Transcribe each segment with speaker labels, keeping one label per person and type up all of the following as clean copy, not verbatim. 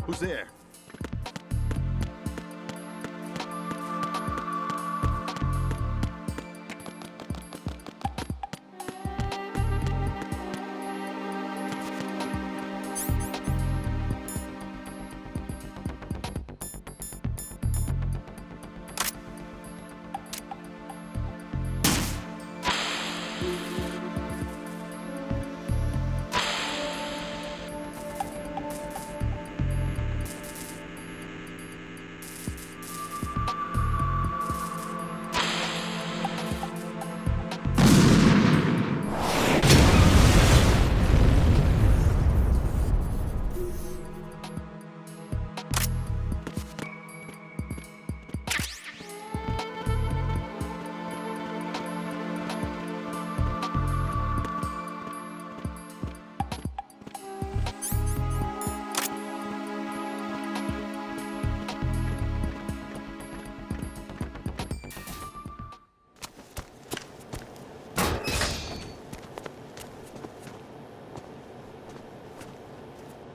Speaker 1: Who's there?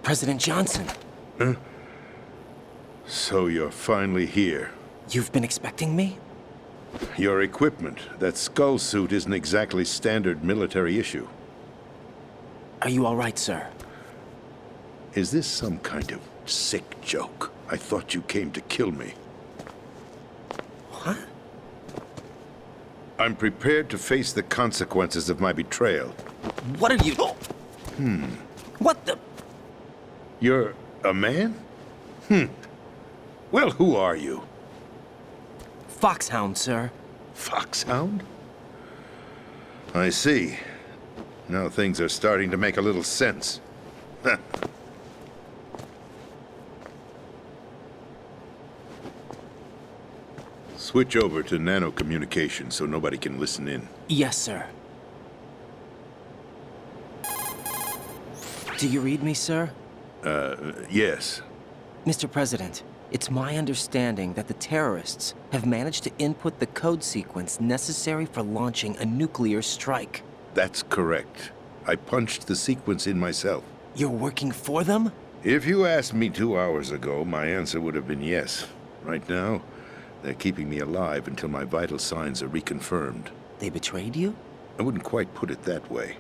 Speaker 2: President Johnson.
Speaker 1: Huh? So you're finally here.
Speaker 2: You've been expecting me?
Speaker 1: Your equipment, that skull suit, isn't exactly standard military issue.
Speaker 2: Are you all right, sir?
Speaker 1: Is this some kind of sick joke? I thought you came to kill me.
Speaker 2: What?
Speaker 1: I'm prepared to face the consequences of my betrayal.
Speaker 2: What are you... What the...
Speaker 1: You're a man? Well, who are you?
Speaker 2: Foxhound, sir.
Speaker 1: Foxhound? I see. Now things are starting to make a little sense. Switch over to nano-communication so nobody can listen in.
Speaker 2: Yes, sir. Do you read me, sir?
Speaker 1: Yes.
Speaker 2: Mr. President, it's my understanding that the terrorists have managed to input the code sequence necessary for launching a nuclear strike.
Speaker 1: That's correct. I punched the sequence in myself.
Speaker 2: You're working for them?
Speaker 1: If you asked me 2 hours ago, my answer would have been yes. Right now, they're keeping me alive until my vital signs are reconfirmed.
Speaker 2: They betrayed you?
Speaker 1: I wouldn't quite put it that way.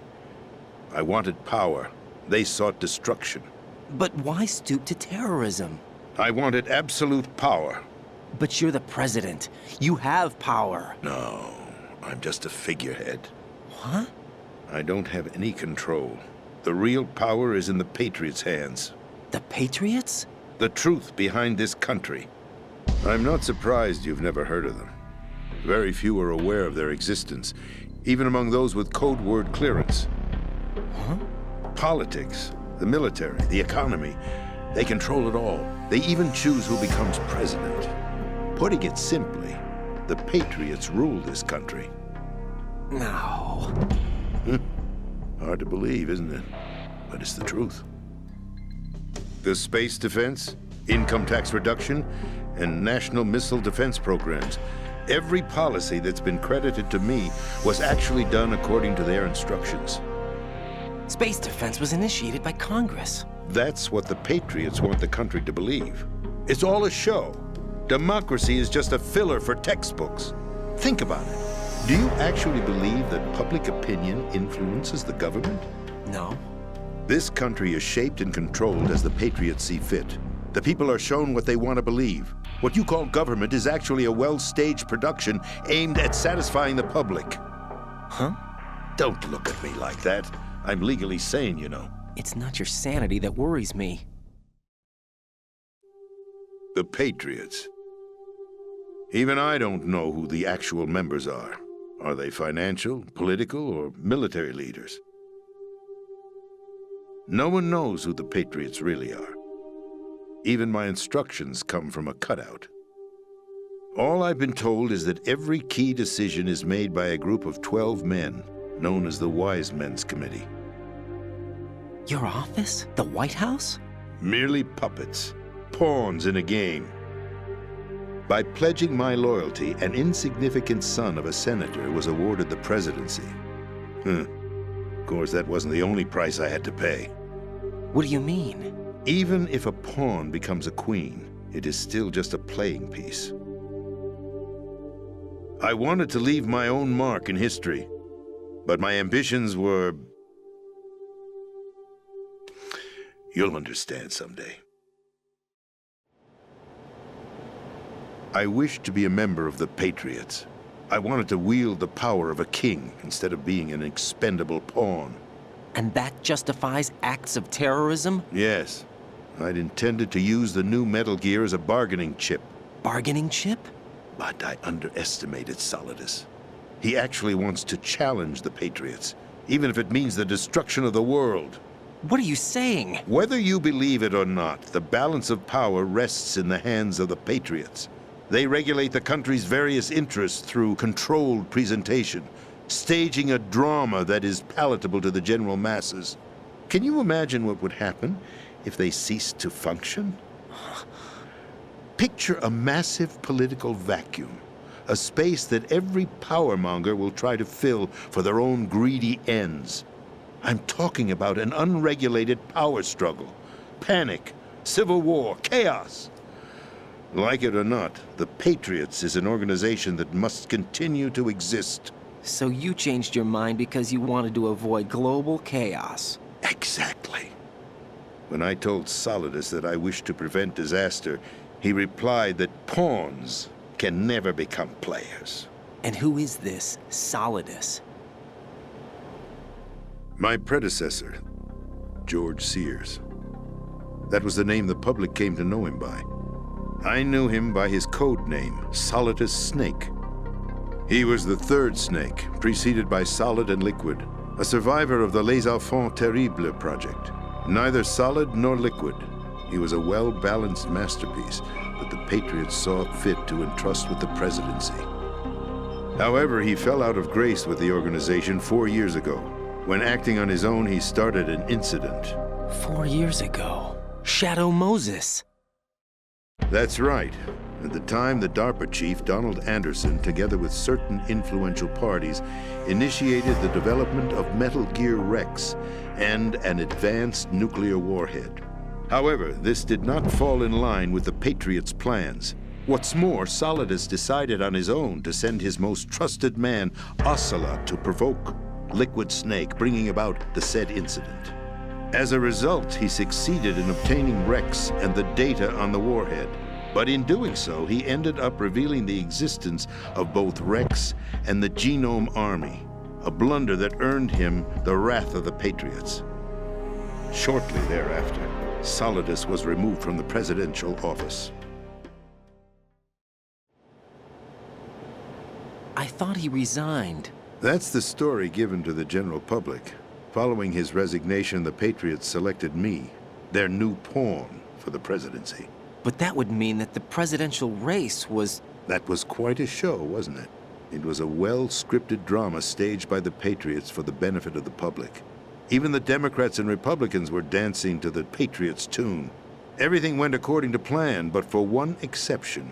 Speaker 1: I wanted power. They sought destruction.
Speaker 2: But why stoop to terrorism?
Speaker 1: I wanted absolute power.
Speaker 2: But you're the president. You have power.
Speaker 1: No, I'm just a figurehead.
Speaker 2: What?
Speaker 1: I don't have any control. The real power is in the Patriots' hands.
Speaker 2: The Patriots?
Speaker 1: The truth behind this country. I'm not surprised you've never heard of them. Very few are aware of their existence, even among those with code word clearance.
Speaker 2: Huh?
Speaker 1: Politics, the military, the economy, they control it all. They even choose who becomes president. Putting it simply, the Patriots rule this country.
Speaker 2: No.
Speaker 1: Hard to believe, isn't it? But it's the truth. The space defense, income tax reduction, and national missile defense programs. Every policy that's been credited to me was actually done according to their instructions.
Speaker 2: Space defense was initiated by Congress.
Speaker 1: That's what the Patriots want the country to believe. It's all a show. Democracy is just a filler for textbooks. Think about it. Do you actually believe that public opinion influences the government?
Speaker 2: No.
Speaker 1: This country is shaped and controlled as the Patriots see fit. The people are shown what they want to believe. What you call government is actually a well-staged production aimed at satisfying the public.
Speaker 2: Huh?
Speaker 1: Don't look at me like that. I'm legally sane, you know.
Speaker 2: It's not your sanity that worries me.
Speaker 1: The Patriots. Even I don't know who the actual members are. Are they financial, political, or military leaders? No one knows who the Patriots really are. Even my instructions come from a cutout. All I've been told is that every key decision is made by a group of 12 men, known as the Wise Men's Committee.
Speaker 2: Your office? The White House?
Speaker 1: Merely puppets, pawns in a game. By pledging my loyalty, an insignificant son of a senator was awarded the presidency. Of course, that wasn't the only price I had to pay.
Speaker 2: What do you mean?
Speaker 1: Even if a pawn becomes a queen, it is still just a playing piece. I wanted to leave my own mark in history, but my ambitions were... You'll understand someday. I wished to be a member of the Patriots. I wanted to wield the power of a king instead of being an expendable pawn.
Speaker 2: And that justifies acts of terrorism?
Speaker 1: Yes. I'd intended to use the new Metal Gear as a bargaining chip.
Speaker 2: Bargaining chip?
Speaker 1: But I underestimated Solidus. He actually wants to challenge the Patriots, even if it means the destruction of the world.
Speaker 2: What are you saying?
Speaker 1: Whether you believe it or not, the balance of power rests in the hands of the Patriots. They regulate the country's various interests through controlled presentation, staging a drama that is palatable to the general masses. Can you imagine what would happen if they ceased to function? Picture a massive political vacuum, a space that every powermonger will try to fill for their own greedy ends. I'm talking about an unregulated power struggle, panic, civil war, chaos. Like it or not, the Patriots is an organization that must continue to exist.
Speaker 2: So you changed your mind because you wanted to avoid global chaos.
Speaker 1: Exactly. When I told Solidus that I wished to prevent disaster, he replied that pawns can never become players.
Speaker 2: And who is this Solidus?
Speaker 1: My predecessor, George Sears. That was the name the public came to know him by. I knew him by his code name, Solidus Snake. He was the third Snake, preceded by Solid and Liquid, a survivor of the Les Enfants Terribles project. Neither solid nor liquid, he was a well-balanced masterpiece that the Patriots saw fit to entrust with the presidency. However, he fell out of grace with the organization 4 years ago. When acting on his own, he started an incident.
Speaker 2: 4 years ago? Shadow Moses!
Speaker 1: That's right. At the time, the DARPA chief, Donald Anderson, together with certain influential parties, initiated the development of Metal Gear Rex and an advanced nuclear warhead. However, this did not fall in line with the Patriots' plans. What's more, Solidus decided on his own to send his most trusted man, Ocelot, to provoke Liquid Snake, bringing about the said incident. As a result, he succeeded in obtaining Rex and the data on the warhead. But in doing so, he ended up revealing the existence of both Rex and the Genome Army, a blunder that earned him the wrath of the Patriots. Shortly thereafter, Solidus was removed from the presidential office.
Speaker 2: I thought he resigned.
Speaker 1: That's the story given to the general public. Following his resignation, the Patriots selected me, their new pawn, for the presidency.
Speaker 2: But that would mean that the presidential race was...
Speaker 1: That was quite a show, wasn't it? It was a well-scripted drama staged by the Patriots for the benefit of the public. Even the Democrats and Republicans were dancing to the Patriots' tune. Everything went according to plan, but for one exception.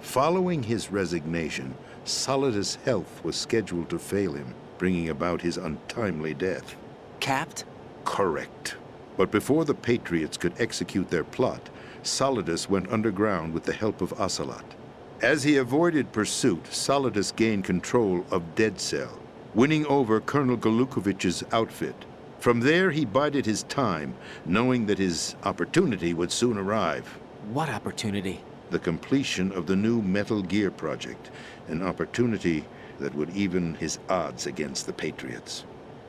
Speaker 1: Following his resignation, Solidus' health was scheduled to fail him, bringing about his untimely death.
Speaker 2: Capped?
Speaker 1: Correct. But before the Patriots could execute their plot, Solidus went underground with the help of Ocelot. As he avoided pursuit, Solidus gained control of Dead Cell, winning over Colonel Golukovich's outfit. From there, he bided his time, knowing that his opportunity would soon arrive.
Speaker 2: What opportunity?
Speaker 1: The completion of the new Metal Gear project, an opportunity that would even his odds against the Patriots.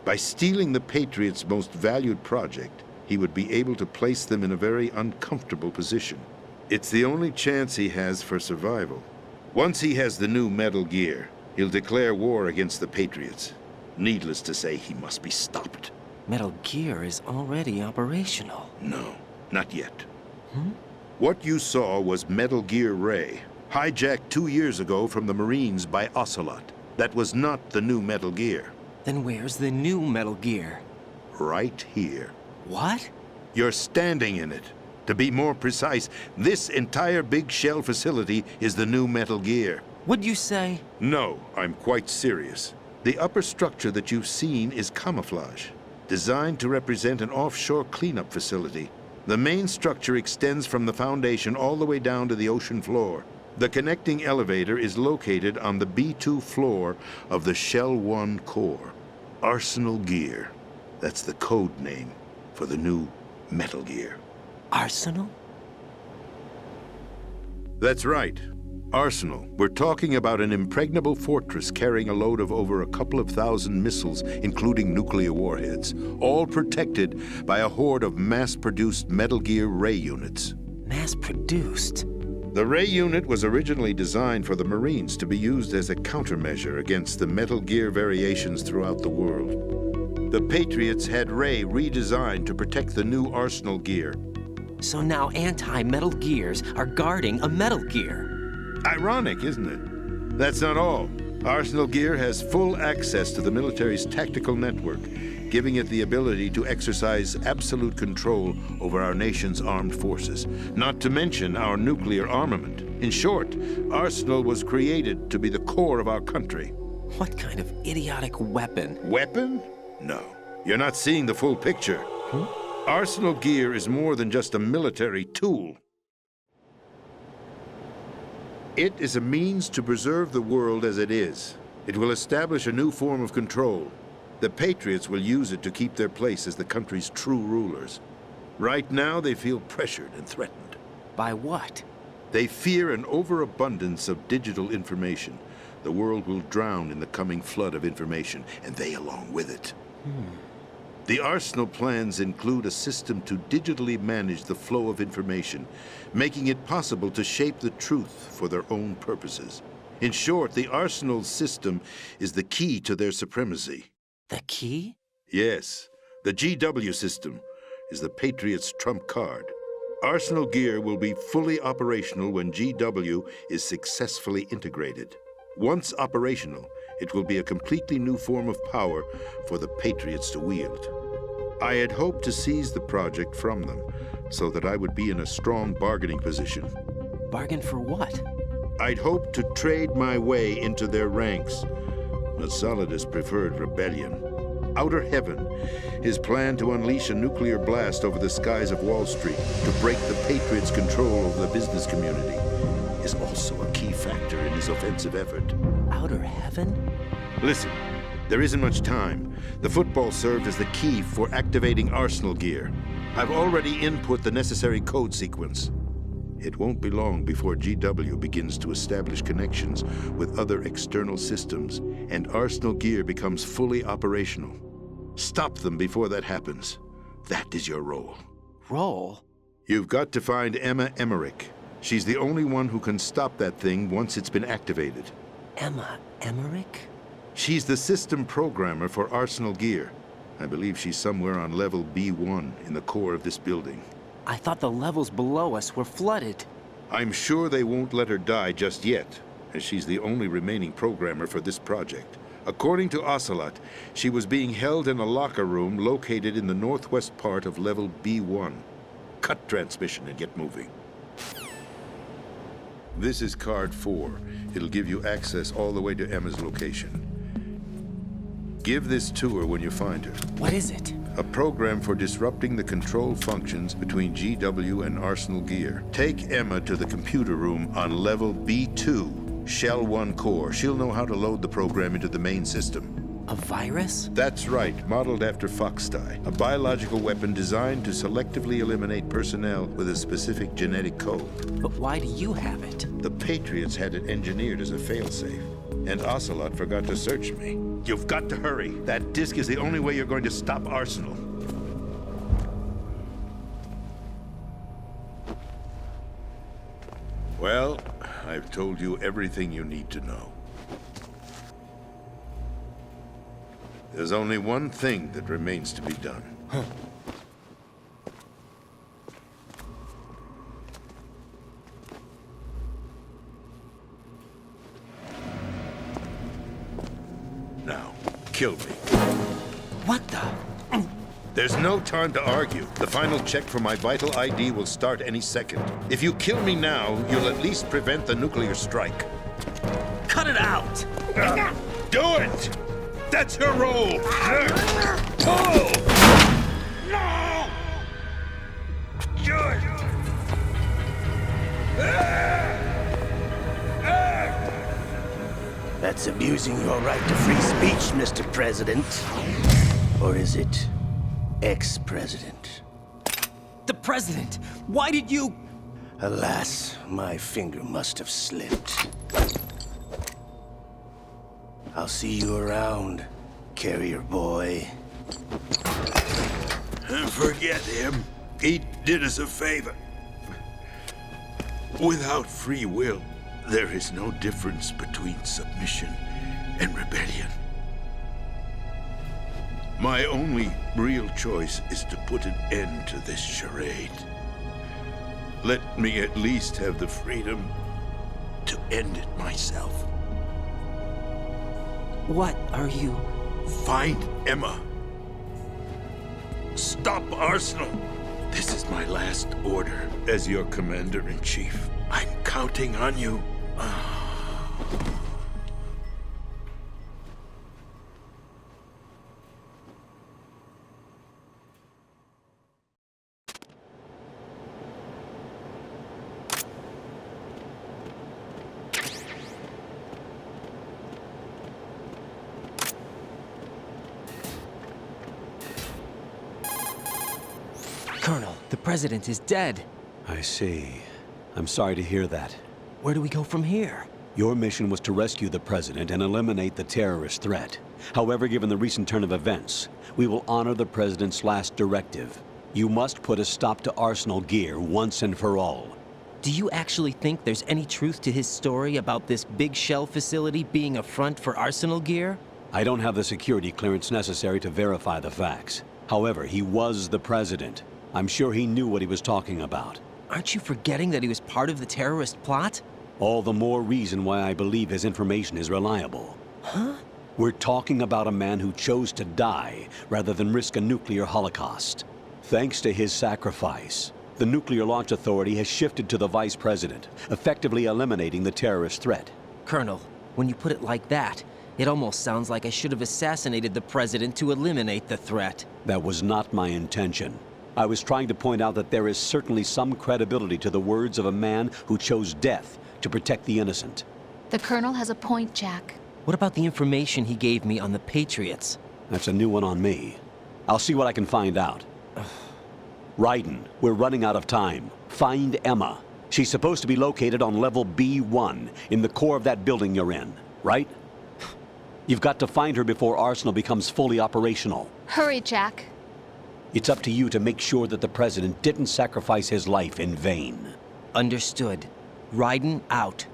Speaker 1: By stealing the Patriots' most valued project, he would be able to place them in a very uncomfortable position. It's the only chance he has for survival. Once he has the new Metal Gear, he'll declare war against the Patriots. Needless to say, he must be stopped.
Speaker 2: Metal Gear is already operational.
Speaker 1: No, not yet. What you saw was Metal Gear Ray, hijacked 2 years ago from the Marines by Ocelot. That was not the new Metal Gear.
Speaker 2: Then where's the new Metal Gear?
Speaker 1: Right here.
Speaker 2: What?
Speaker 1: You're standing in it. To be more precise, this entire big shell facility is the new Metal Gear.
Speaker 2: What'd you say?
Speaker 1: No, I'm quite serious. The upper structure that you've seen is camouflage, designed to represent an offshore cleanup facility. The main structure extends from the foundation all the way down to the ocean floor. The connecting elevator is located on the B2 floor of the Shell 1 core. Arsenal Gear. That's the code name for the new Metal Gear.
Speaker 2: Arsenal?
Speaker 1: That's right. Arsenal. We're talking about an impregnable fortress carrying a load of over a couple of thousand missiles, including nuclear warheads, all protected by a horde of mass-produced Metal Gear Ray units.
Speaker 2: Mass-produced?
Speaker 1: The Ray unit was originally designed for the Marines to be used as a countermeasure against the Metal Gear variations throughout the world. The Patriots had Ray redesigned to protect the new Arsenal Gear.
Speaker 2: So now anti-Metal Gears are guarding a Metal Gear.
Speaker 1: Ironic, isn't it? That's not all. Arsenal Gear has full access to the military's tactical network, giving it the ability to exercise absolute control over our nation's armed forces, not to mention our nuclear armament. In short, Arsenal was created to be the core of our country.
Speaker 2: What kind of idiotic weapon?
Speaker 1: Weapon? No. You're not seeing the full picture. Arsenal Gear is more than just a military tool. It is a means to preserve the world as it is. It will establish a new form of control. The Patriots will use it to keep their place as the country's true rulers. Right now, they feel pressured and threatened.
Speaker 2: By what?
Speaker 1: They fear an overabundance of digital information. The world will drown in the coming flood of information, and they along with it. The Arsenal plans include a system to digitally manage the flow of information, making it possible to shape the truth for their own purposes. In short, the Arsenal system is the key to their supremacy.
Speaker 2: The key?
Speaker 1: Yes, the GW system is the Patriots' trump card. Arsenal Gear will be fully operational when GW is successfully integrated. Once operational, it will be a completely new form of power for the Patriots to wield. I had hoped to seize the project from them so that I would be in a strong bargaining position.
Speaker 2: Bargain for what?
Speaker 1: I'd hoped to trade my way into their ranks, but Solidus preferred rebellion. Outer Heaven, his plan to unleash a nuclear blast over the skies of Wall Street to break the Patriots' control over the business community, is also a key factor in his offensive effort.
Speaker 2: Outer Heaven?
Speaker 1: Listen, there isn't much time. The football served as the key for activating Arsenal Gear. I've already input the necessary code sequence. It won't be long before GW begins to establish connections with other external systems, and Arsenal Gear becomes fully operational. Stop them before that happens. That is your role.
Speaker 2: Role?
Speaker 1: You've got to find Emma Emmerich. She's the only one who can stop that thing once it's been activated.
Speaker 2: Emma Emmerich?
Speaker 1: She's the system programmer for Arsenal Gear. I believe she's somewhere on level B1 in the core of this building.
Speaker 2: I thought the levels below us were flooded.
Speaker 1: I'm sure they won't let her die just yet, as she's the only remaining programmer for this project. According to Ocelot, she was being held in a locker room located in the northwest part of level B1. Cut transmission and get moving. This is card 4. It'll give you access all the way to Emma's location. Give this to her when you find her.
Speaker 2: What is it?
Speaker 1: A program for disrupting the control functions between GW and Arsenal Gear. Take Emma to the computer room on level B2, Shell 1 core. She'll know how to load the program into the main system.
Speaker 2: A virus?
Speaker 1: That's right, modeled after Foxdie, a biological weapon designed to selectively eliminate personnel with a specific genetic code.
Speaker 2: But why do you have it?
Speaker 1: The Patriots had it engineered as a failsafe, and Ocelot forgot to search me. You've got to hurry. That disk is the only way you're going to stop Arsenal. Well, I've told you everything you need to know. There's only one thing that remains to be done. Now, kill me.
Speaker 2: What the?
Speaker 1: There's no time to argue. The final check for my vital ID will start any second. If you kill me now, you'll at least prevent the nuclear strike.
Speaker 2: Cut it out!
Speaker 1: Do it! That's your role! Pull! No!
Speaker 3: That's abusing your right to free speech, Mr. President. Or is it ex-president?
Speaker 2: The president! Why did you...
Speaker 3: Alas, my finger must have slipped. I'll see you around, carrier boy.
Speaker 4: Forget him. He did us a favor. Without free will, there is no difference between submission and rebellion. My only real choice is to put an end to this charade. Let me at least have the freedom to end it myself.
Speaker 2: What are you...
Speaker 4: Find Emma. Stop Arsenal. This is my last order as your commander-in-chief. I'm counting on you.
Speaker 2: Colonel, the president is dead.
Speaker 5: I see. I'm sorry to hear that.
Speaker 2: Where do we go from here?
Speaker 5: Your mission was to rescue the president and eliminate the terrorist threat. However, given the recent turn of events, we will honor the president's last directive. You must put a stop to Arsenal Gear once and for all.
Speaker 2: Do you actually think there's any truth to his story about this big shell facility being a front for Arsenal Gear?
Speaker 5: I don't have the security clearance necessary to verify the facts. However, he was the president. I'm sure he knew what he was talking about.
Speaker 2: Aren't you forgetting that he was part of the terrorist plot?
Speaker 5: All the more reason why I believe his information is reliable.
Speaker 2: Huh?
Speaker 5: We're talking about a man who chose to die rather than risk a nuclear holocaust. Thanks to his sacrifice, the Nuclear Launch Authority has shifted to the vice president, effectively eliminating the terrorist threat.
Speaker 2: Colonel, when you put it like that, it almost sounds like I should have assassinated the president to eliminate the threat.
Speaker 5: That was not my intention. I was trying to point out that there is certainly some credibility to the words of a man who chose death to protect the innocent.
Speaker 6: The Colonel has a point, Jack.
Speaker 2: What about the information he gave me on the Patriots?
Speaker 5: That's a new one on me. I'll see what I can find out. Raiden, we're running out of time. Find Emma. She's supposed to be located on level B1, in the core of that building you're in, right? You've got to find her before Arsenal becomes fully operational.
Speaker 6: Hurry, Jack.
Speaker 5: It's up to you to make sure that the president didn't sacrifice his life in vain.
Speaker 2: Understood. Raiden out.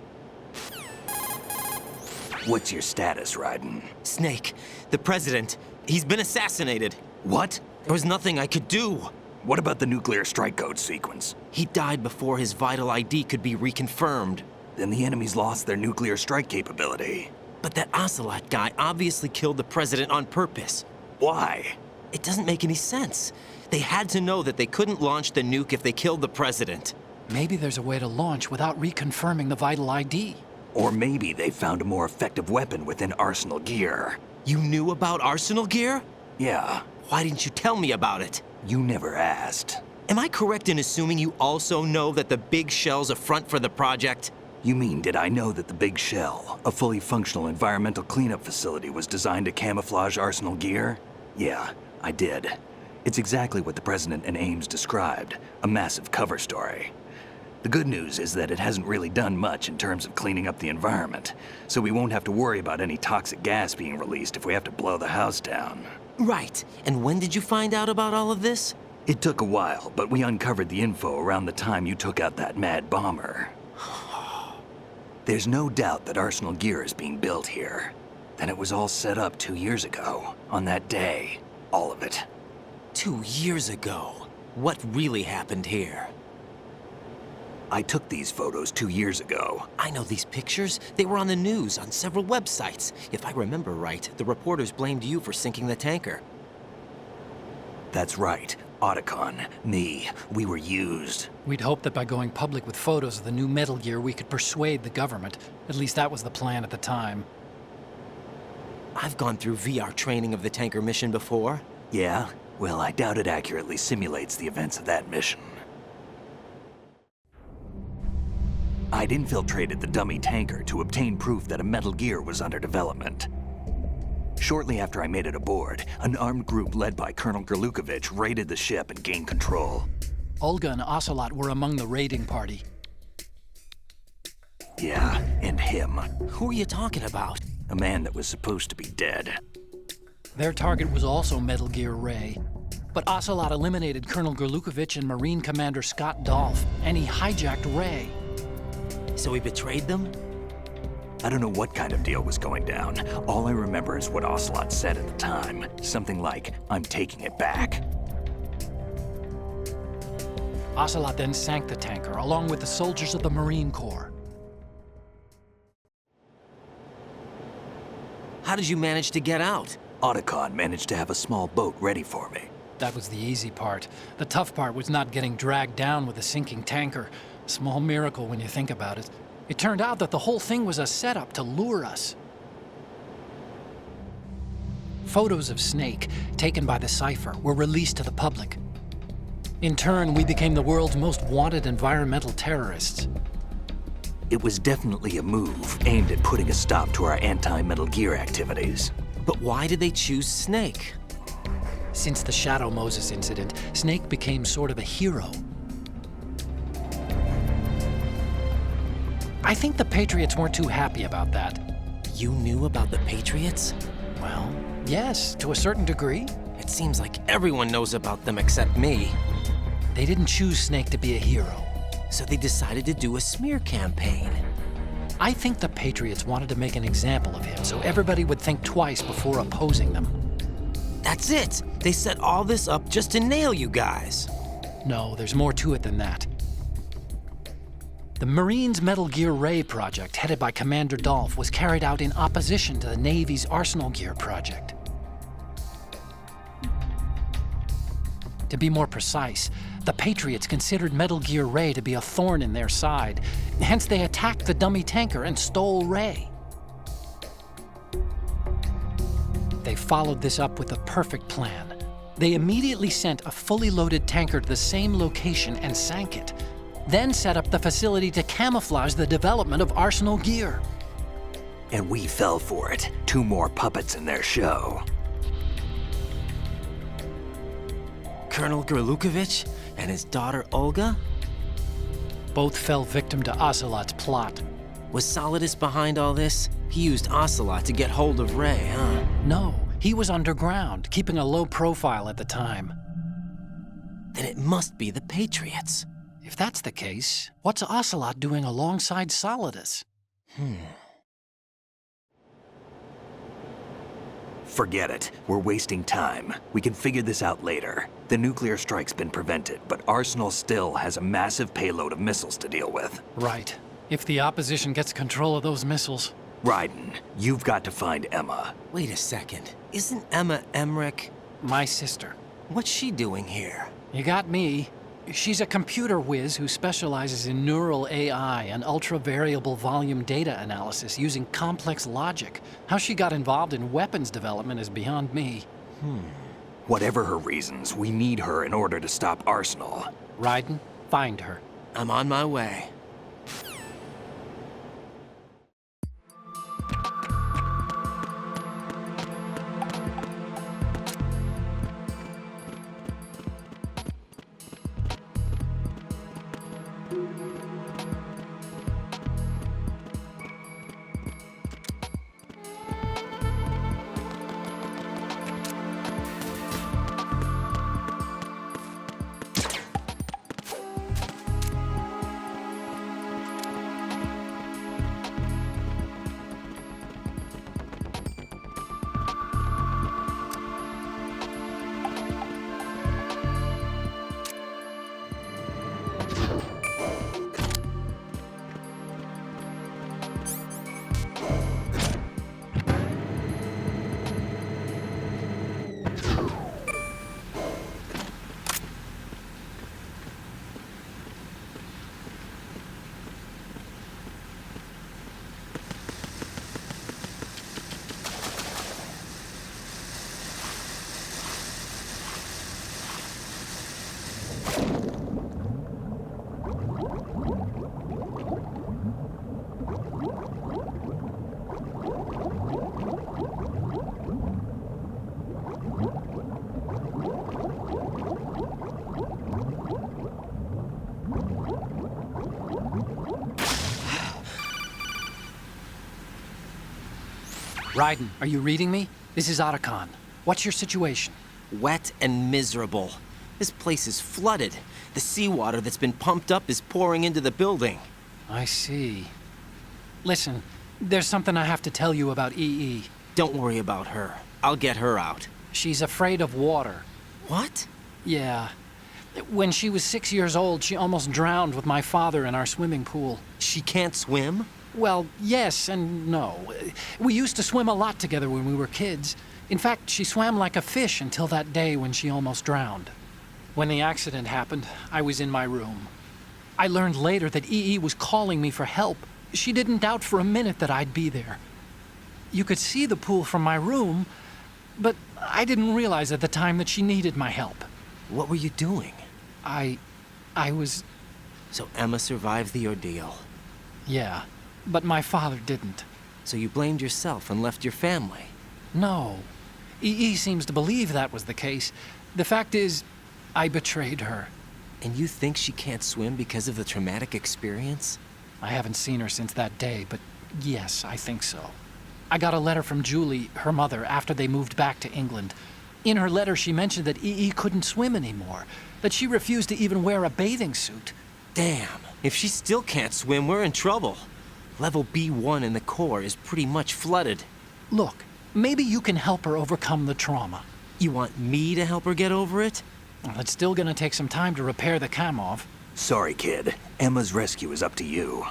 Speaker 7: What's your status, Raiden?
Speaker 2: Snake, the president, he's been assassinated.
Speaker 7: What?
Speaker 2: There was nothing I could do.
Speaker 7: What about the nuclear strike code sequence?
Speaker 2: He died before his vital ID could be reconfirmed.
Speaker 7: Then the enemy's lost their nuclear strike capability.
Speaker 2: But that Ocelot guy obviously killed the president on purpose.
Speaker 7: Why?
Speaker 2: It doesn't make any sense. They had to know that they couldn't launch the nuke if they killed the president.
Speaker 8: Maybe there's a way to launch without reconfirming the vital ID.
Speaker 7: Or maybe they found a more effective weapon within Arsenal Gear.
Speaker 2: You knew about Arsenal Gear?
Speaker 7: Yeah,
Speaker 2: Why didn't you tell me about it?
Speaker 7: you never asked.
Speaker 2: Am I correct in assuming you also know that the big shell's a front for the project?
Speaker 7: You mean, did I know that the Big Shell, a fully functional environmental cleanup facility, was designed to camouflage Arsenal Gear? Yeah, I did. It's exactly what the President and Ames described, a massive cover story. The good news is that it hasn't really done much in terms of cleaning up the environment, so we won't have to worry about any toxic gas being released if we have to blow the house down.
Speaker 2: Right. And when did you find out about all of this?
Speaker 7: It took a while, but we uncovered the info around the time you took out that mad bomber. There's no doubt that Arsenal Gear is being built here. Then it was all set up 2 years ago, on that day. All of it.
Speaker 2: 2 years ago. What really happened here?
Speaker 7: I took these photos 2 years ago.
Speaker 2: I know these pictures. They were on the news, on several websites. If I remember right, the reporters blamed you for sinking the tanker.
Speaker 7: That's right. Otacon, me, we were used.
Speaker 8: We'd hoped that by going public with photos of the new Metal Gear, we could persuade the government. At least that was the plan at the time.
Speaker 2: I've gone through VR training of the tanker mission before.
Speaker 7: Yeah? Well, I doubt it accurately simulates the events of that mission. I'd infiltrated the dummy tanker to obtain proof that a Metal Gear was under development. Shortly after I made it aboard, an armed group led by Colonel Gerlukovich raided the ship and gained control.
Speaker 8: Olga and Ocelot were among the raiding party.
Speaker 7: Yeah, and him.
Speaker 2: Who are you talking about?
Speaker 7: A man that was supposed to be dead.
Speaker 8: Their target was also Metal Gear Ray. But Ocelot eliminated Colonel Gerlukovich and Marine Commander Scott Dolph, and he hijacked Ray.
Speaker 2: So he betrayed them?
Speaker 7: I don't know what kind of deal was going down. All I remember is what Ocelot said at the time. Something like, "I'm taking it back."
Speaker 8: Ocelot then sank the tanker, along with the soldiers of the Marine Corps.
Speaker 2: How did you manage to get out?
Speaker 7: Otacon managed to have a small boat ready for me.
Speaker 8: That was the easy part. The tough part was not getting dragged down with a sinking tanker. A small miracle when you think about it. It turned out that the whole thing was a setup to lure us. Photos of Snake, taken by the Cypher, were released to the public. In turn, we became the world's most wanted environmental terrorists.
Speaker 7: It was definitely a move aimed at putting a stop to our anti-Metal Gear activities.
Speaker 2: But why did they choose Snake?
Speaker 8: Since the Shadow Moses incident, Snake became sort of a hero. I think the Patriots weren't too happy about that.
Speaker 2: You knew about the Patriots?
Speaker 8: Well, yes, to a certain degree.
Speaker 2: It seems like everyone knows about them except me.
Speaker 8: They didn't choose Snake to be a hero.
Speaker 2: So they decided to do a smear campaign.
Speaker 8: I think the Patriots wanted to make an example of him so everybody would think twice before opposing them.
Speaker 2: That's it! They set all this up just to nail you guys.
Speaker 8: No, there's more to it than that. The Marines' Metal Gear Ray project, headed by Commander Dolph, was carried out in opposition to the Navy's Arsenal Gear project. To be more precise, the Patriots considered Metal Gear Ray to be a thorn in their side. Hence, they attacked the dummy tanker and stole Ray. They followed this up with a perfect plan. They immediately sent a fully loaded tanker to the same location and sank it, then set up the facility to camouflage the development of Arsenal Gear.
Speaker 7: And we fell for it. 2 more puppets in their show.
Speaker 2: Colonel Gerlukovich and his daughter Olga?
Speaker 8: Both fell victim to Ocelot's plot.
Speaker 2: Was Solidus behind all this? He used Ocelot to get hold of Ray, huh?
Speaker 8: No, he was underground, keeping a low profile at the time.
Speaker 2: Then it must be the Patriots.
Speaker 8: If that's the case, what's Ocelot doing alongside Solidus?
Speaker 7: Forget it. We're wasting time. We can figure this out later. The nuclear strike's been prevented, but Arsenal still has a massive payload of missiles to deal with.
Speaker 8: Right. If the opposition gets control of those missiles.
Speaker 7: Raiden, you've got to find Emma.
Speaker 2: Wait a second. Isn't Emma Emmerich?
Speaker 8: My sister.
Speaker 2: What's she doing here?
Speaker 8: You got me. She's a computer whiz who specializes in neural AI and ultra-variable volume data analysis using complex logic. How she got involved in weapons development is beyond me.
Speaker 7: Whatever her reasons, we need her in order to stop Arsenal.
Speaker 8: Raiden, find her.
Speaker 2: I'm on my way.
Speaker 8: Raiden, are you reading me? This is Otacon. What's your situation?
Speaker 2: Wet and miserable. This place is flooded. The seawater that's been pumped up is pouring into the building.
Speaker 8: I see. Listen, there's something I have to tell you about EE.
Speaker 2: Don't worry about her. I'll get her out.
Speaker 8: She's afraid of water.
Speaker 2: What?
Speaker 8: Yeah. When she was 6 years old, she almost drowned with my father in our swimming pool.
Speaker 2: She can't swim?
Speaker 8: Well, yes and no. We used to swim a lot together when we were kids. In fact, she swam like a fish until that day when she almost drowned. When the accident happened, I was in my room. I learned later that EE was calling me for help. She didn't doubt for a minute that I'd be there. You could see the pool from my room, but I didn't realize at the time that she needed my help.
Speaker 2: What were you doing?
Speaker 8: I was...
Speaker 2: So Emma survived the ordeal.
Speaker 8: Yeah, but my father didn't.
Speaker 2: So you blamed yourself and left your family?
Speaker 8: No. EE seems to believe that was the case. The fact is, I betrayed her.
Speaker 2: And you think she can't swim because of the traumatic experience?
Speaker 8: I haven't seen her since that day, but yes, I think so. I got a letter from Julie, her mother, after they moved back to England. In her letter, she mentioned that EE couldn't swim anymore, that she refused to even wear a bathing suit.
Speaker 2: Damn, if she still can't swim, we're in trouble. Level B1 in the core is pretty much flooded.
Speaker 8: Look, maybe you can help her overcome the trauma.
Speaker 2: You want me to help her get over it?
Speaker 8: Well, it's still gonna take some time to repair the Kamov.
Speaker 7: Sorry, kid. Emma's rescue is up to you.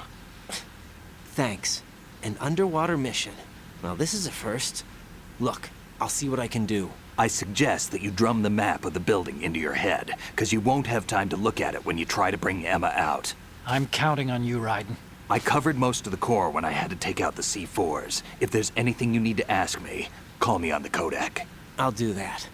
Speaker 2: Thanks. An underwater mission. Well, this is a first. Look, I'll see what I can do.
Speaker 7: I suggest that you drum the map of the building into your head, because you won't have time to look at it when you try to bring Emma out.
Speaker 8: I'm counting on you, Raiden.
Speaker 7: I covered most of the core when I had to take out the C4s. If there's anything you need to ask me, call me on the codec.
Speaker 2: I'll do that.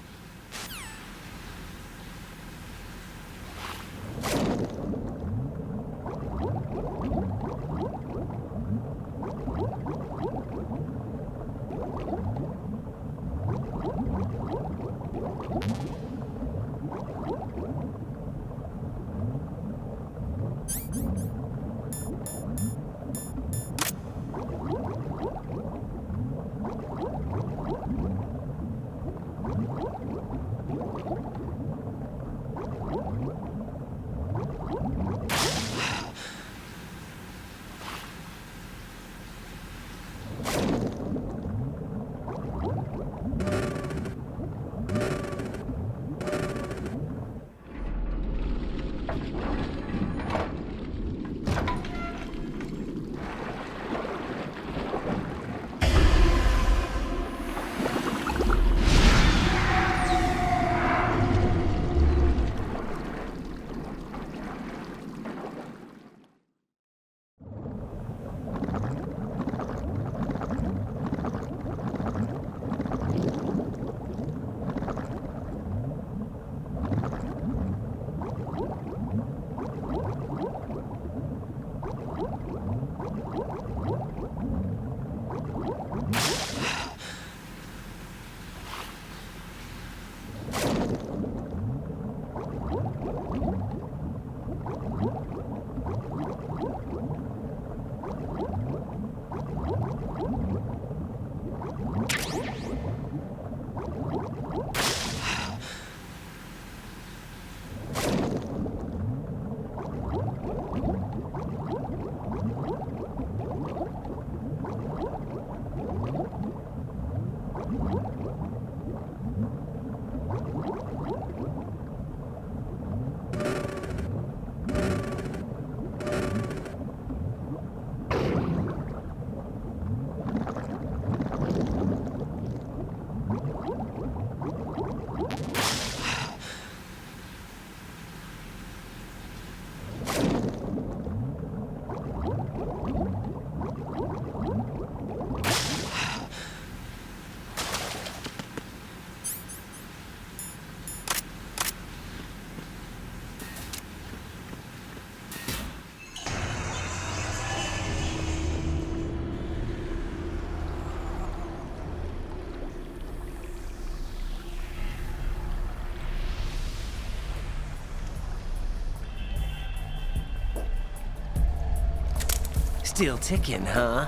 Speaker 2: Still ticking, huh?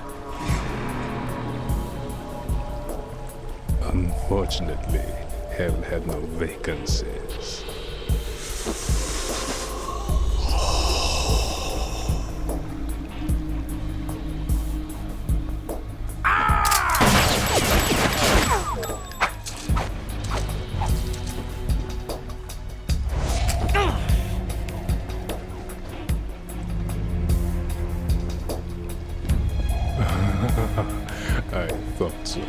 Speaker 9: Unfortunately, hell had no vacancies. I thought so.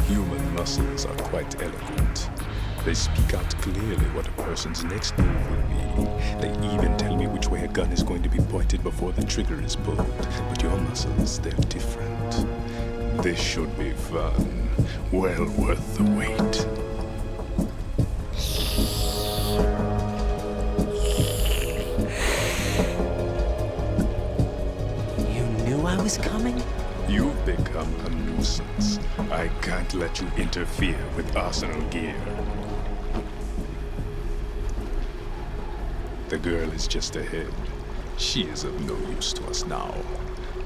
Speaker 9: Human muscles are quite eloquent. They speak out clearly what a person's next move will be. They even tell me which way a gun is going to be pointed before the trigger is pulled. But your muscles, they're different. This should be fun. Well worth the wait.
Speaker 2: I was coming?
Speaker 9: You've become a nuisance. I can't let you interfere with Arsenal gear. The girl is just ahead. She is of no use to us now.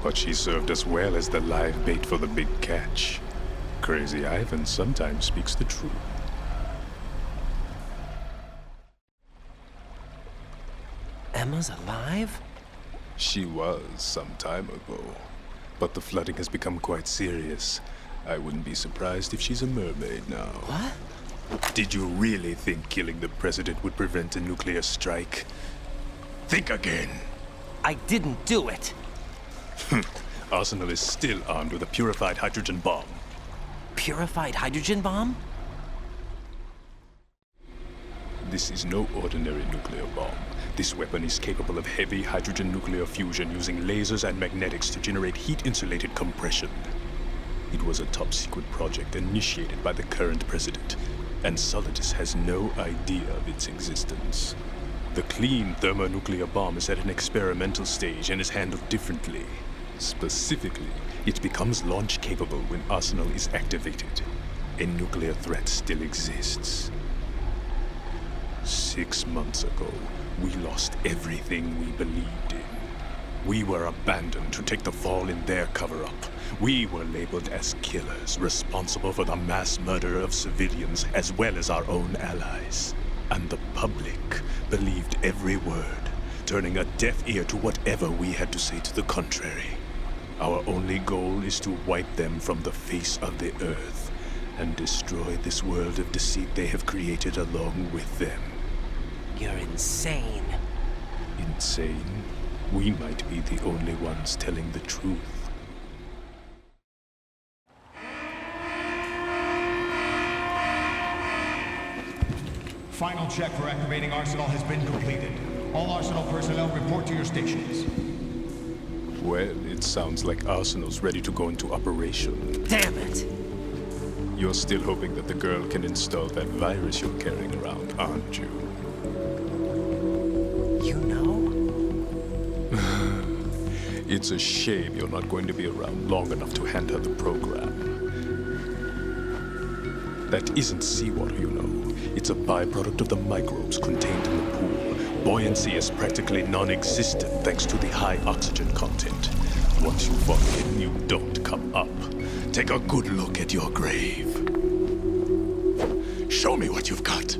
Speaker 9: But she served us well as the live bait for the big catch. Crazy Ivan sometimes speaks the truth.
Speaker 2: Emma's alive?
Speaker 9: She was some time ago, but the flooding has become quite serious. I wouldn't be surprised if she's a mermaid now.
Speaker 2: What?
Speaker 9: Did you really think killing the president would prevent a nuclear strike? Think again.
Speaker 2: I didn't do it.
Speaker 9: Arsenal is still armed with a purified hydrogen bomb.
Speaker 2: Purified hydrogen bomb?
Speaker 9: This is no ordinary nuclear bomb. This weapon is capable of heavy hydrogen nuclear fusion using lasers and magnetics to generate heat-insulated compression. It was a top-secret project initiated by the current president, and Solidus has no idea of its existence. The clean thermonuclear bomb is at an experimental stage and is handled differently. Specifically, it becomes launch-capable when Arsenal is activated. A nuclear threat still exists. 6 months ago, we lost everything we believed in. We were abandoned to take the fall in their cover-up. We were labeled as killers, responsible for the mass murder of civilians as well as our own allies. And the public believed every word, turning a deaf ear to whatever we had to say to the contrary. Our only goal is to wipe them from the face of the earth and destroy this world of deceit they have created along with them.
Speaker 2: You're insane.
Speaker 9: Insane? We might be the only ones telling the truth.
Speaker 10: Final check for activating Arsenal has been completed. All Arsenal personnel report to your stations.
Speaker 9: Well, it sounds like Arsenal's ready to go into operation.
Speaker 2: Damn it!
Speaker 9: You're still hoping that the girl can install that virus you're carrying around, aren't you?
Speaker 2: You know?
Speaker 9: It's a shame you're not going to be around long enough to hand her the program. That isn't seawater, you know. It's a byproduct of the microbes contained in the pool. Buoyancy is practically non-existent thanks to the high oxygen content. Once you fall in, you don't come up. Take a good look at your grave. Show me what you've got.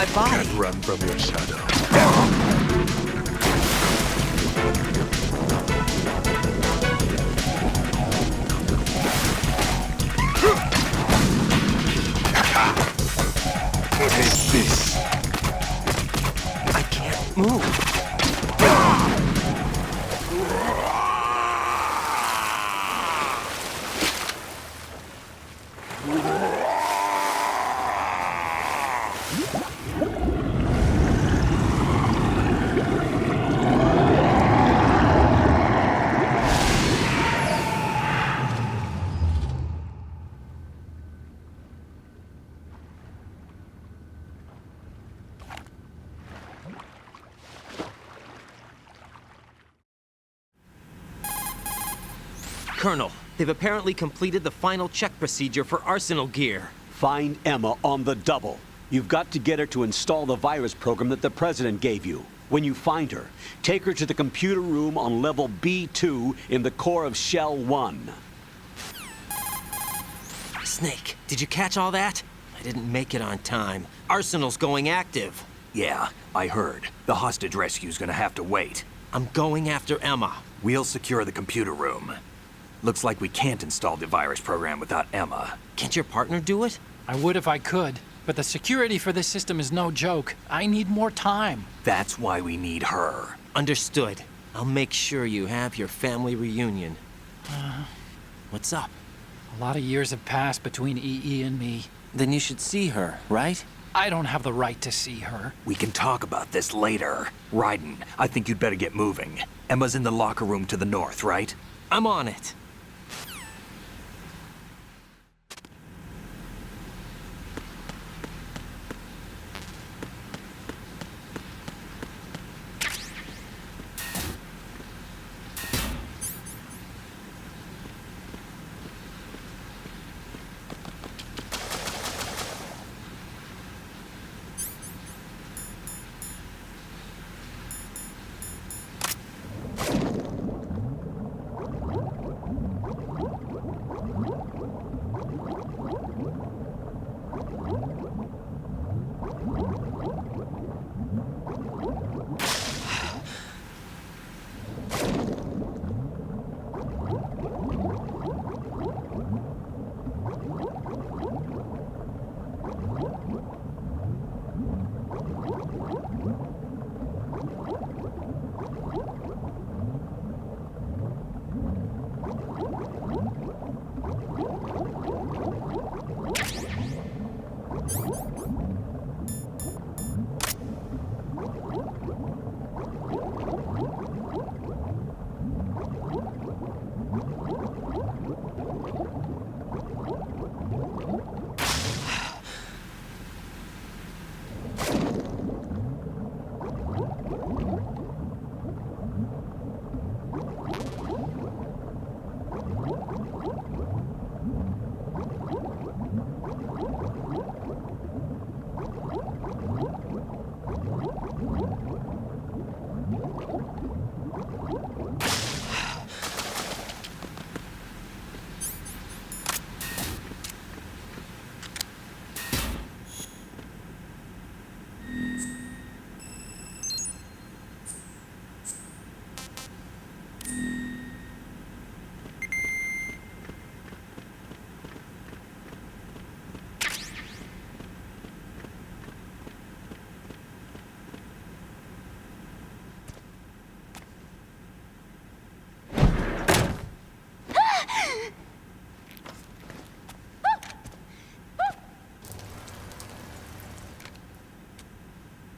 Speaker 2: that body?
Speaker 9: Can't run from your shadow. Take this.
Speaker 2: I can't move. Colonel, they've apparently completed the final check procedure for arsenal gear.
Speaker 5: Find Emma on the double. You've got to get her to install the virus program that the President gave you. When you find her, take her to the computer room on level B2 in the core of Shell 1.
Speaker 2: Snake, did you catch all that? I didn't make it on time. Arsenal's going active.
Speaker 7: Yeah, I heard. The hostage rescue's gonna have to wait.
Speaker 2: I'm going after Emma.
Speaker 7: We'll secure the computer room. Looks like we can't install the virus program without Emma.
Speaker 2: Can't your partner do it?
Speaker 8: I would if I could, but the security for this system is no joke. I need more time.
Speaker 7: That's why we need her.
Speaker 2: Understood. I'll make sure you have your family reunion. What's up?
Speaker 8: A lot of years have passed between EE and me.
Speaker 2: Then you should see her, right?
Speaker 8: I don't have the right to see her.
Speaker 7: We can talk about this later. Raiden, I think you'd better get moving. Emma's in the locker room to the north, right?
Speaker 2: I'm on it.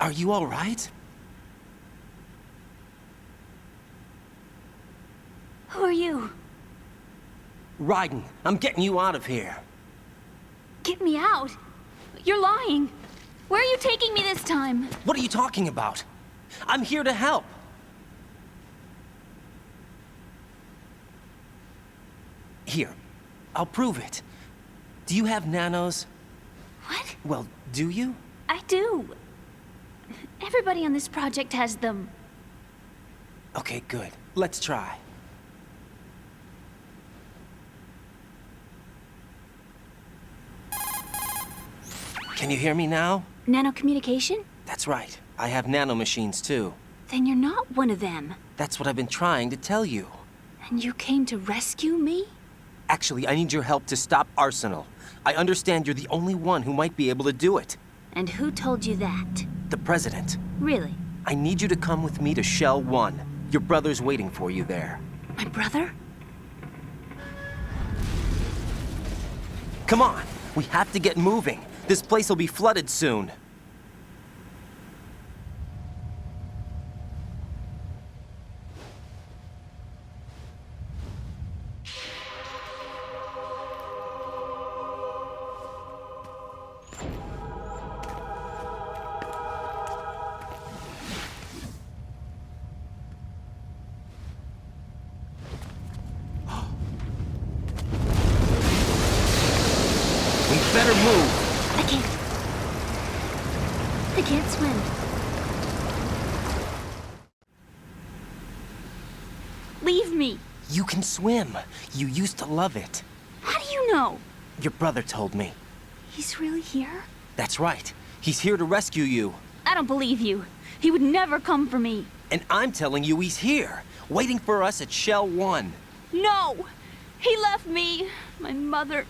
Speaker 2: Are you all right?
Speaker 11: Who are you?
Speaker 2: Raiden, I'm getting you out of here.
Speaker 11: Get me out. You're lying. Where are you taking me this time?
Speaker 2: What are you talking about? I'm here to help. Here, I'll prove it. Do you have nanos?
Speaker 11: What?
Speaker 2: Well, do you?
Speaker 11: I do. Everybody on this project has them.
Speaker 2: Okay, good. Let's try. Can you hear me now?
Speaker 11: Nanocommunication?
Speaker 2: That's right. I have nanomachines too.
Speaker 11: Then you're not one of them.
Speaker 2: That's what I've been trying to tell you.
Speaker 11: And you came to rescue me?
Speaker 2: Actually, I need your help to stop Arsenal. I understand you're the only one who might be able to do it.
Speaker 11: And who told you that?
Speaker 2: The President.
Speaker 11: Really?
Speaker 2: I need you to come with me to Shell 1. Your brother's waiting for you there.
Speaker 11: My brother?
Speaker 2: Come on, we have to get moving. This place will be flooded soon. Better move.
Speaker 11: I can't swim. Leave me.
Speaker 2: You can swim. You used to love it.
Speaker 11: How do you know?
Speaker 2: Your brother told me.
Speaker 11: He's really here?
Speaker 2: That's right. He's here to rescue you.
Speaker 11: I don't believe you. He would never come for me.
Speaker 2: And I'm telling you he's here, waiting for us at Shell 1.
Speaker 11: No! He left me, my mother,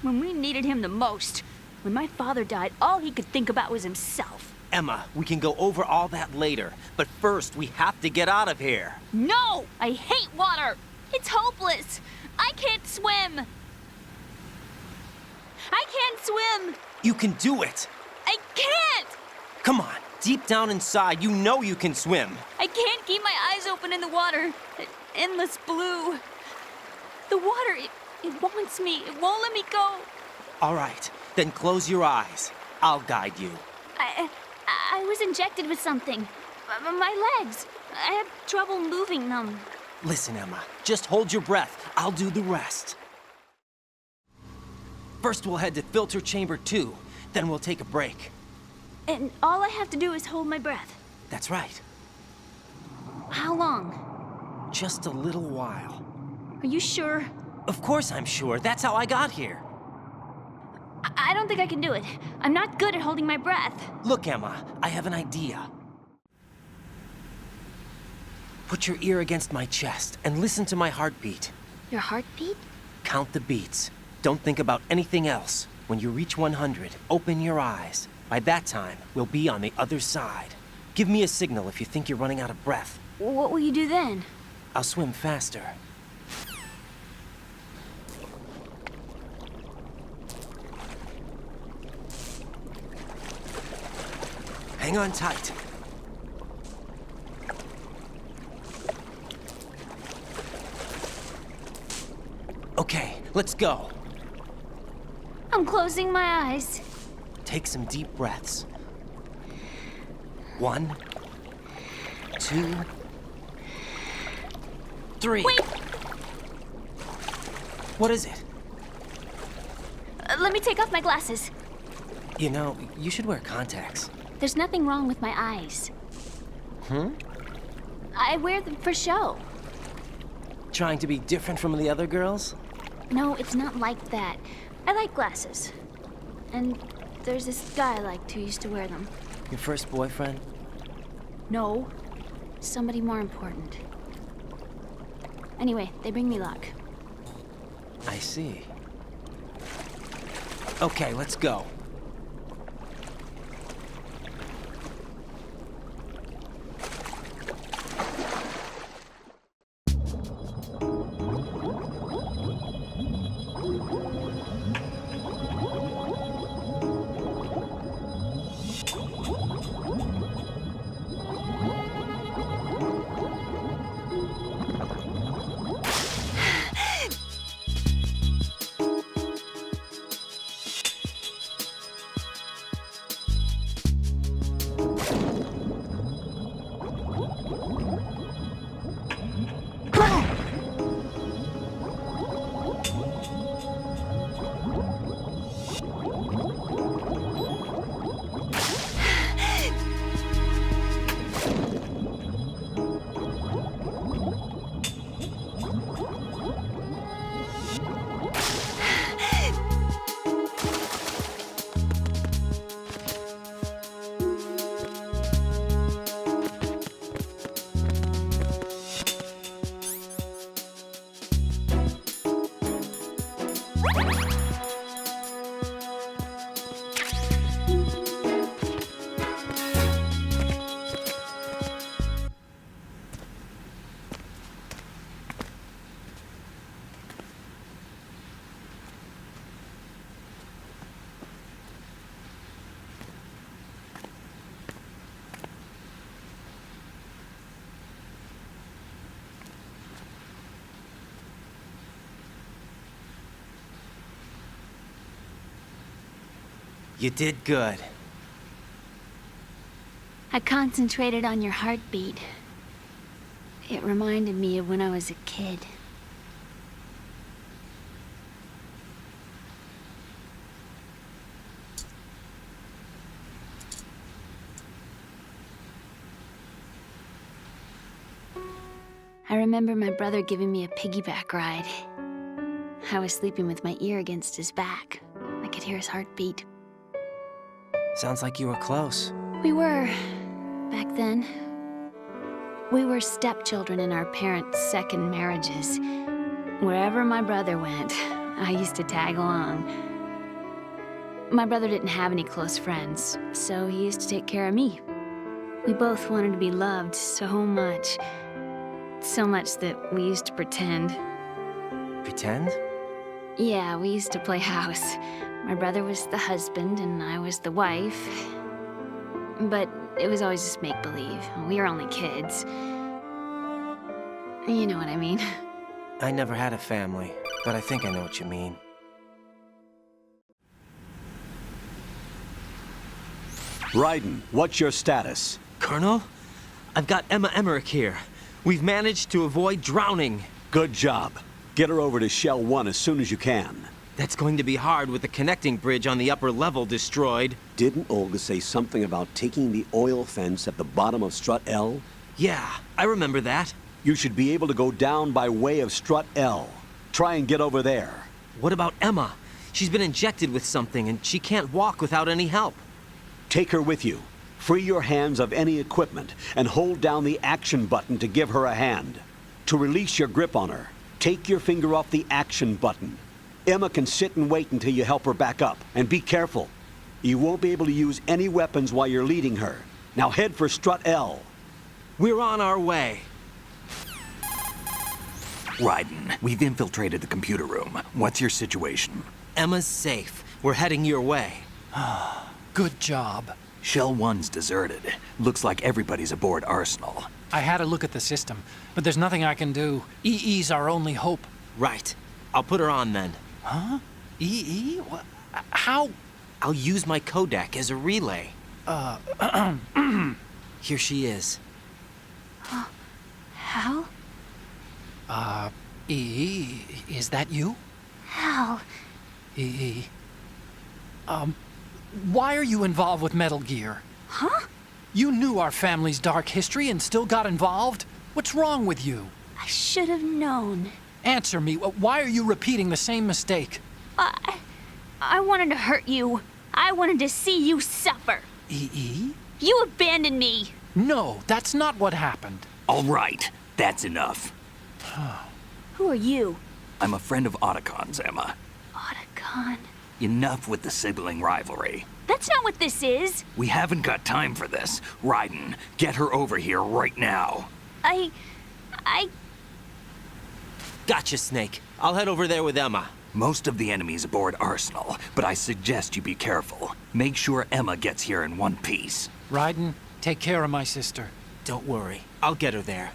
Speaker 11: when we needed him the most. When my father died, all he could think about was himself.
Speaker 2: Emma, we can go over all that later, but first we have to get out of here.
Speaker 11: No! I hate water! It's hopeless! I can't swim! I can't swim!
Speaker 2: You can do it!
Speaker 11: I can't!
Speaker 2: Come on, deep down inside, you know you can swim.
Speaker 11: I can't keep my eyes open in the water. Endless blue. The water, it wants me. It won't let me go.
Speaker 2: All right, then close your eyes. I'll guide you.
Speaker 11: I was injected with something. My legs. I have trouble moving them.
Speaker 2: Listen, Emma, just hold your breath. I'll do the rest. First, we'll head to filter chamber 2. Then we'll take a break.
Speaker 11: And all I have to do is hold my breath.
Speaker 2: That's right.
Speaker 11: How long?
Speaker 2: Just a little while.
Speaker 11: Are you sure?
Speaker 2: Of course I'm sure. That's how I got here.
Speaker 11: I don't think I can do it. I'm not good at holding my breath.
Speaker 2: Look, Emma, I have an idea. Put your ear against my chest and listen to my heartbeat.
Speaker 11: Your heartbeat?
Speaker 2: Count the beats. Don't think about anything else. When you reach 100, open your eyes. By that time, we'll be on the other side. Give me a signal if you think you're running out of breath.
Speaker 11: What will you do then?
Speaker 2: I'll swim faster. Hang on tight. Okay, let's go.
Speaker 11: I'm closing my eyes.
Speaker 2: Take some deep breaths. 1, 2, 3.
Speaker 11: Wait!
Speaker 2: What is it?
Speaker 11: Let me take off my glasses.
Speaker 2: You know, you should wear contacts.
Speaker 11: There's nothing wrong with my eyes. I wear them for show.
Speaker 2: Trying to be different from the other girls?
Speaker 11: No, it's not like that. I like glasses. And there's this guy I liked who used to wear them.
Speaker 2: Your first boyfriend?
Speaker 11: No. Somebody more important. Anyway, they bring me luck.
Speaker 2: I see. Okay, let's go. You did good.
Speaker 11: I concentrated on your heartbeat. It reminded me of when I was a kid. I remember my brother giving me a piggyback ride. I was sleeping with my ear against his back. I could hear his heartbeat.
Speaker 2: Sounds like you were close.
Speaker 11: We were, back then. We were stepchildren in our parents' second marriages. Wherever my brother went, I used to tag along. My brother didn't have any close friends, so he used to take care of me. We both wanted to be loved so much. So much that we used to pretend.
Speaker 2: Pretend?
Speaker 11: Yeah, we used to play house. My brother was the husband and I was the wife. But it was always just make-believe. We were only kids. You know what I mean.
Speaker 2: I never had a family, but I think I know what you mean.
Speaker 5: Raiden, what's your status?
Speaker 2: Colonel, I've got Emma Emmerich here. We've managed to avoid drowning.
Speaker 5: Good job. Get her over to Shell 1 as soon as you can.
Speaker 2: That's going to be hard with the connecting bridge on the upper level destroyed.
Speaker 5: Didn't Olga say something about taking the oil fence at the bottom of Strut L?
Speaker 2: Yeah, I remember that.
Speaker 5: You should be able to go down by way of Strut L. Try and get over there.
Speaker 2: What about Emma? She's been injected with something and she can't walk without any help.
Speaker 5: Take her with you. Free your hands of any equipment and hold down the action button to give her a hand. To release your grip on her, take your finger off the action button. Emma can sit and wait until you help her back up. And be careful. You won't be able to use any weapons while you're leading her. Now head for Strut L.
Speaker 2: We're on our way.
Speaker 7: Raiden, we've infiltrated the computer room. What's your situation?
Speaker 2: Emma's safe. We're heading your way.
Speaker 8: Good job.
Speaker 7: Shell 1's deserted. Looks like everybody's aboard Arsenal.
Speaker 8: I had a look at the system, but there's nothing I can do. EE's our only hope.
Speaker 2: Right. I'll put her on then.
Speaker 8: Huh? EE? What? How?
Speaker 2: I'll use my Kodak as a relay. Here she is.
Speaker 11: Hal?
Speaker 8: EE, is that you?
Speaker 11: Hal.
Speaker 8: EE. Why are you involved with Metal Gear?
Speaker 11: Huh?
Speaker 8: You knew our family's dark history and still got involved? What's wrong with you?
Speaker 11: I should have known.
Speaker 8: Answer me. Why are you repeating the same mistake?
Speaker 11: I wanted to hurt you. I wanted to see you suffer.
Speaker 8: EE?
Speaker 11: You abandoned me.
Speaker 8: No, that's not what happened.
Speaker 7: All right, that's enough.
Speaker 11: Who are you?
Speaker 7: I'm a friend of Otacon's, Emma.
Speaker 11: Otacon?
Speaker 7: Enough with the sibling rivalry.
Speaker 11: That's not what this is.
Speaker 7: We haven't got time for this. Raiden, get her over here right now.
Speaker 11: I...
Speaker 2: Gotcha, Snake. I'll head over there with Emma.
Speaker 7: Most of the enemy's aboard Arsenal, but I suggest you be careful. Make sure Emma gets here in one piece.
Speaker 8: Raiden, take care of my sister.
Speaker 2: Don't worry. I'll get her there.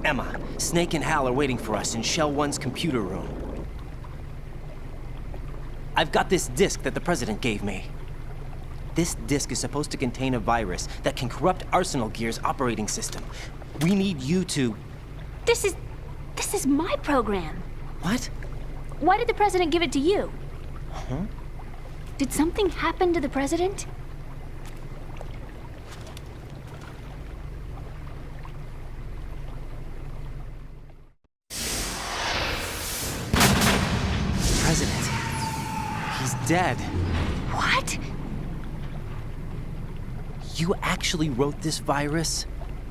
Speaker 2: Emma, Snake and Hal are waiting for us in Shell 1's computer room. I've got this disk that the President gave me. This disk is supposed to contain a virus that can corrupt Arsenal Gear's operating system. We need you to...
Speaker 11: This is my program.
Speaker 2: What?
Speaker 11: Why did the President give it to you?
Speaker 2: Huh?
Speaker 11: Did something happen to the President?
Speaker 2: dead.
Speaker 11: What?
Speaker 2: You actually wrote this virus?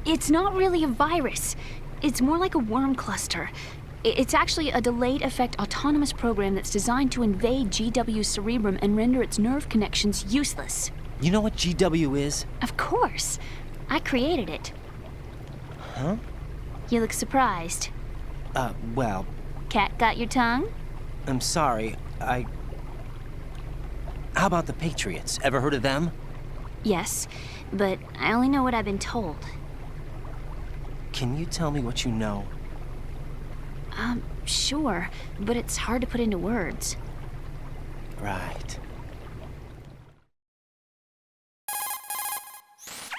Speaker 11: It's not really a virus. It's more like a worm cluster. It's actually a delayed effect autonomous program that's designed to invade GW's cerebrum and render its nerve connections useless.
Speaker 2: You know what GW is?
Speaker 11: Of course. I created it.
Speaker 2: Huh?
Speaker 11: You look surprised.
Speaker 2: Well...
Speaker 11: Cat got your tongue?
Speaker 2: I'm sorry, How about the Patriots? Ever heard of them?
Speaker 11: Yes, but I only know what I've been told.
Speaker 2: Can you tell me what you know?
Speaker 11: Sure, but it's hard to put into words.
Speaker 2: Right.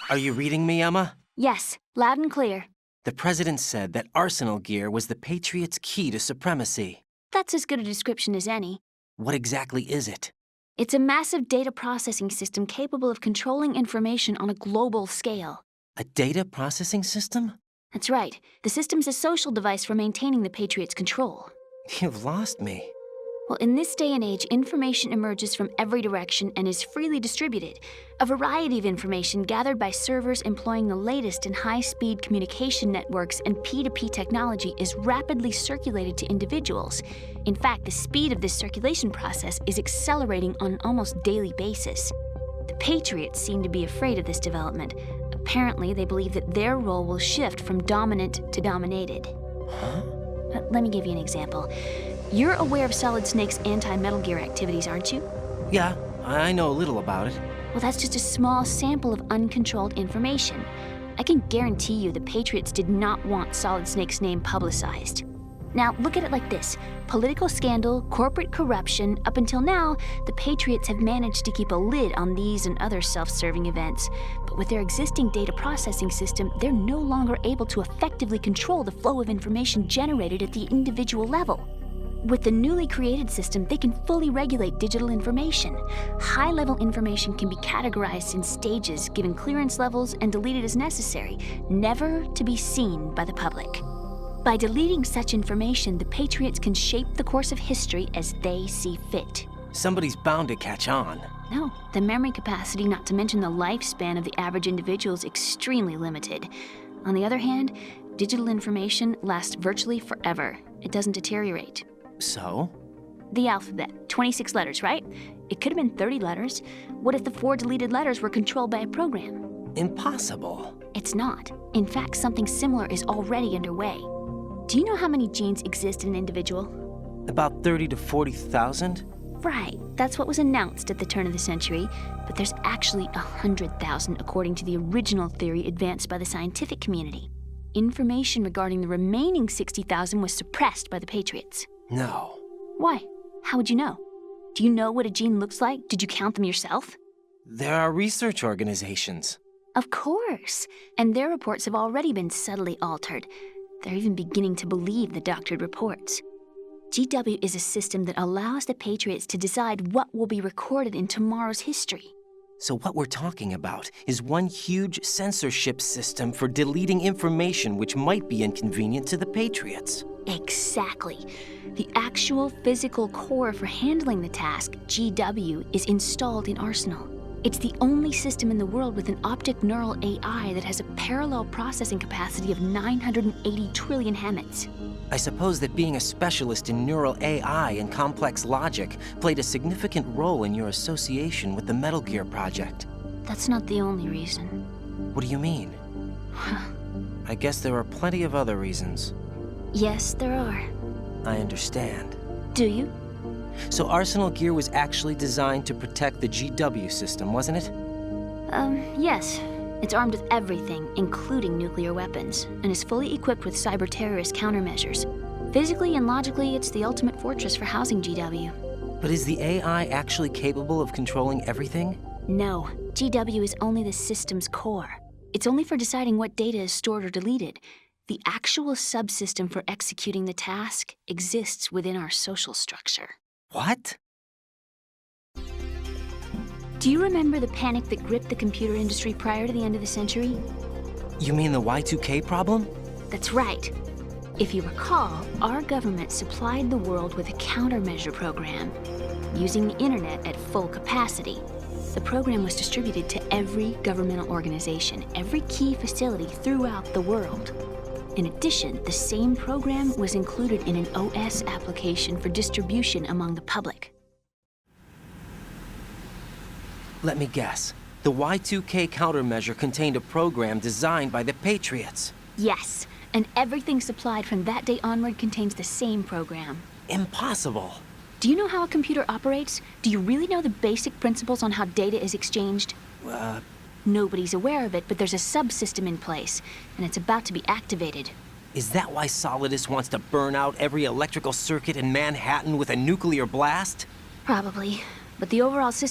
Speaker 2: Are you reading me, Emma?
Speaker 11: Yes, loud and clear.
Speaker 2: The President said that Arsenal gear was the Patriots' key to supremacy.
Speaker 11: That's as good a description as any.
Speaker 2: What exactly is it?
Speaker 11: It's a massive data processing system capable of controlling information on a global scale.
Speaker 2: A data processing system?
Speaker 11: That's right. The system's a social device for maintaining the Patriots' control.
Speaker 2: You've lost me.
Speaker 11: Well, in this day and age, information emerges from every direction and is freely distributed. A variety of information gathered by servers employing the latest in high-speed communication networks and P2P technology is rapidly circulated to individuals. In fact, the speed of this circulation process is accelerating on an almost daily basis. The Patriots seem to be afraid of this development. Apparently, they believe that their role will shift from dominant to dominated.
Speaker 2: Huh?
Speaker 11: Let me give you an example. You're aware of Solid Snake's anti-Metal Gear activities, aren't you?
Speaker 2: Yeah, I know a little about it.
Speaker 11: Well, that's just a small sample of uncontrolled information. I can guarantee you the Patriots did not want Solid Snake's name publicized. Now, look at it like this. Political scandal, corporate corruption, up until now, the Patriots have managed to keep a lid on these and other self-serving events. But with their existing data processing system, they're no longer able to effectively control the flow of information generated at the individual level. With the newly created system, they can fully regulate digital information. High-level information can be categorized in stages, given clearance levels, and deleted as necessary, never to be seen by the public. By deleting such information, the Patriots can shape the course of history as they see fit.
Speaker 2: Somebody's bound to catch on.
Speaker 11: No, the memory capacity, not to mention the lifespan of the average individual, is extremely limited. On the other hand, digital information lasts virtually forever. It doesn't deteriorate.
Speaker 2: So?
Speaker 11: The alphabet, 26 letters, right? It could have been 30 letters. What if the 4 deleted letters were controlled by a program?
Speaker 2: Impossible.
Speaker 11: It's not. In fact, something similar is already underway. Do you know how many genes exist in an individual?
Speaker 2: About 30 to 40,000?
Speaker 11: Right. That's what was announced at the turn of the century. But there's actually 100,000 according to the original theory advanced by the scientific community. Information regarding the remaining 60,000 was suppressed by the Patriots.
Speaker 2: No.
Speaker 11: Why? How would you know? Do you know what a gene looks like? Did you count them yourself?
Speaker 2: There are research organizations.
Speaker 11: Of course. And their reports have already been subtly altered. They're even beginning to believe the doctored reports. GW is a system that allows the Patriots to decide what will be recorded in tomorrow's history.
Speaker 2: So what we're talking about is one huge censorship system for deleting information which might be inconvenient to the Patriots.
Speaker 11: Exactly. The actual physical core for handling the task, GW, is installed in Arsenal. It's the only system in the world with an optic neural AI that has a parallel processing capacity of 980 trillion Hammets.
Speaker 2: I suppose that being a specialist in neural AI and complex logic played a significant role in your association with the Metal Gear project.
Speaker 11: That's not the only reason.
Speaker 2: What do you mean? I guess there are plenty of other reasons.
Speaker 11: Yes, there are.
Speaker 2: I understand.
Speaker 11: Do you?
Speaker 2: So Arsenal Gear was actually designed to protect the GW system, wasn't it?
Speaker 11: Yes. It's armed with everything, including nuclear weapons, and is fully equipped with cyber-terrorist countermeasures. Physically and logically, it's the ultimate fortress for housing GW.
Speaker 2: But is the AI actually capable of controlling everything?
Speaker 11: No. GW is only the system's core. It's only for deciding what data is stored or deleted. The actual subsystem for executing the task exists within our social structure.
Speaker 2: What?
Speaker 11: Do you remember the panic that gripped the computer industry prior to the end of the century?
Speaker 2: You mean the Y2K problem?
Speaker 11: That's right. If you recall, our government supplied the world with a countermeasure program. using the internet at full capacity. The program was distributed to every governmental organization, every key facility throughout the world. In addition, the same program was included in an OS application for distribution among the public.
Speaker 2: Let me guess. The Y2K countermeasure contained a program designed by the Patriots.
Speaker 11: Yes, and everything supplied from that day onward contains the same program.
Speaker 2: Impossible.
Speaker 11: Do you know how a computer operates? Do you really know the basic principles on how data is exchanged? Nobody's aware of it, but there's a subsystem in place, and it's about to be activated.
Speaker 2: Is that why Solidus wants to burn out every electrical circuit in Manhattan with a nuclear blast?
Speaker 11: Probably, but the overall system